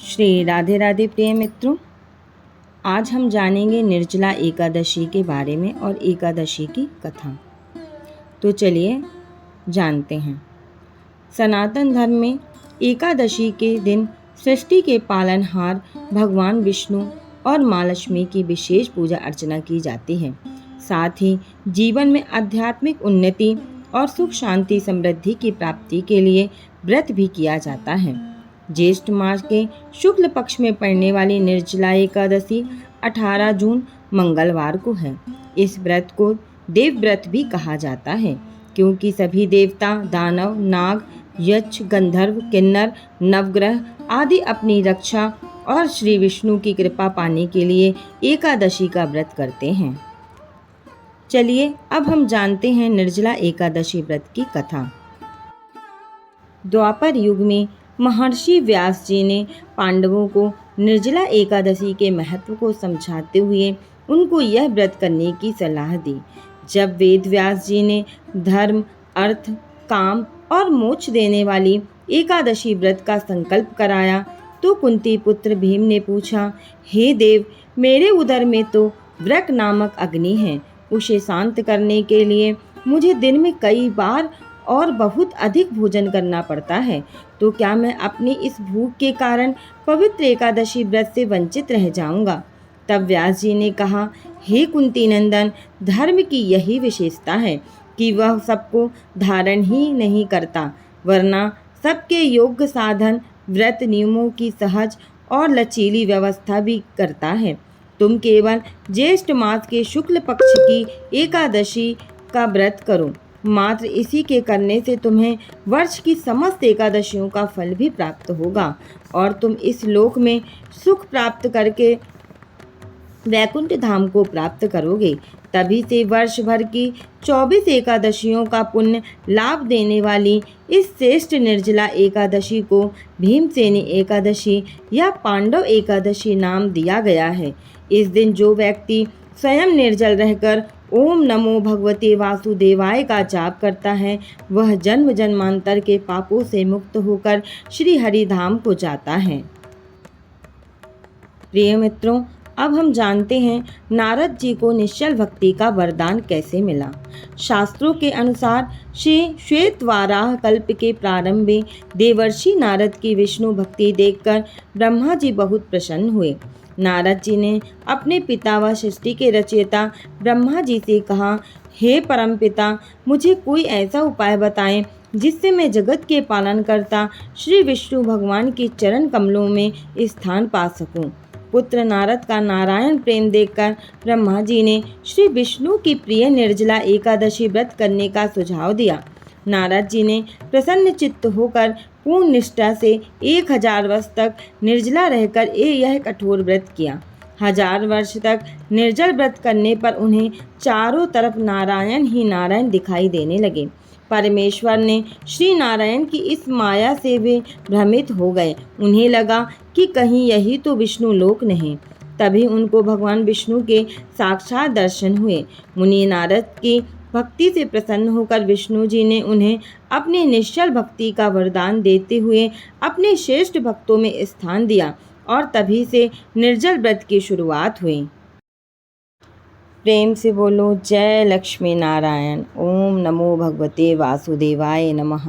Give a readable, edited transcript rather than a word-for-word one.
श्री राधे राधे प्रिय मित्रों, आज हम जानेंगे निर्जला एकादशी के बारे में और एकादशी की कथा। तो चलिए जानते हैं। सनातन धर्म में एकादशी के दिन सृष्टि के पालनहार भगवान विष्णु और माँ लक्ष्मी की विशेष पूजा अर्चना की जाती है। साथ ही जीवन में आध्यात्मिक उन्नति और सुख शांति समृद्धि की प्राप्ति के लिए व्रत भी किया जाता है। ज्येष्ठ मास के शुक्ल पक्ष में पड़ने वाली निर्जला एकादशी 18 जून मंगलवार को है। इस व्रत को देव व्रत भी कहा जाता है, क्योंकि सभी देवता, दानव, नाग, यक्ष, गंधर्व, किन्नर, नवग्रह आदि अपनी रक्षा और श्री विष्णु की कृपा पाने के लिए एकादशी का व्रत करते हैं। चलिए अब हम जानते हैं निर्जला एकादशी व्रत की कथा। द्वापर युग में महर्षि व्यास जी ने पांडवों को निर्जला एकादशी के महत्व को समझाते हुए उनको यह व्रत करने की सलाह दी। जब वेद व्यास जी ने धर्म, अर्थ, काम और मोक्ष देने वाली एकादशी व्रत का संकल्प कराया तो कुंती पुत्र भीम ने पूछा, हे देव, मेरे उदर में तो व्रक नामक अग्नि है। उसे शांत करने के लिए मुझे दिन में कई बार और बहुत अधिक भोजन करना पड़ता है, तो क्या मैं अपनी इस भूख के कारण पवित्र एकादशी व्रत से वंचित रह जाऊंगा? तब व्यास जी ने कहा, हे कुंती नंदन, धर्म की यही विशेषता है कि वह सबको धारण ही नहीं करता, वरना सबके योग्य साधन, व्रत नियमों की सहज और लचीली व्यवस्था भी करता है। तुम केवल ज्येष्ठ मास के शुक्ल पक्ष की एकादशी का व्रत करो। मात्र इसी के करने से तुम्हें वर्ष की समस्त एकादशियों का फल भी प्राप्त होगा और तुम इस लोक में सुख प्राप्त करके वैकुंठ धाम को प्राप्त करोगे। तभी से वर्ष भर की 24 एकादशियों का पुण्य लाभ देने वाली इस श्रेष्ठ निर्जला एकादशी को भीमसेनी एकादशी या पांडव एकादशी नाम दिया गया है। इस दिन जो व्यक्ति स्वयं निर्जल रहकर ओम नमो भगवते वासुदेवाय का जाप करता है, वह जन्म जन्मांतर के पापों से मुक्त होकर श्री हरि धाम को जाता है। प्रिय मित्रों, अब हम जानते हैं नारद जी को निश्चल भक्ति का वरदान कैसे मिला। शास्त्रों के अनुसार श्री श्वेतवाराह कल्प के प्रारंभ में देवर्षि नारद की विष्णु भक्ति देखकर ब्रह्मा जी बहुत प्रसन्न हुए। नारद जी ने अपने पिता व सृष्टि के रचयिता ब्रह्मा जी से कहा, हे परमपिता, मुझे कोई ऐसा उपाय बताएं जिससे मैं जगत के पालनकर्ता श्री विष्णु भगवान के चरण कमलों में स्थान पा सकूं। पुत्र नारद का नारायण प्रेम देखकर ब्रह्मा जी ने श्री विष्णु की प्रिय निर्जला एकादशी व्रत करने का सुझाव दिया। नारद जी ने प्रसन्न चित्त होकर पूर्ण निष्ठा से 1000 वर्ष तक निर्जला रहकर यह कठोर व्रत किया। 1000 वर्ष तक निर्जल व्रत करने पर उन्हें चारों तरफ नारायण ही नारायण दिखाई देने लगे। परमेश्वर ने श्री नारायण की इस माया से वे भ्रमित हो गए। उन्हें लगा कि कहीं यही तो विष्णु लोक नहीं। तभी उनको भगवान विष्णु के साक्षात दर्शन हुए। मुनि नारद की भक्ति से प्रसन्न होकर विष्णु जी ने उन्हें अपनी निश्चल भक्ति का वरदान देते हुए अपने श्रेष्ठ भक्तों में स्थान दिया और तभी से निर्जल व्रत की शुरुआत हुई। प्रेम से बोलो जय लक्ष्मी नारायण। ओम नमो भगवते वासुदेवाय नमः।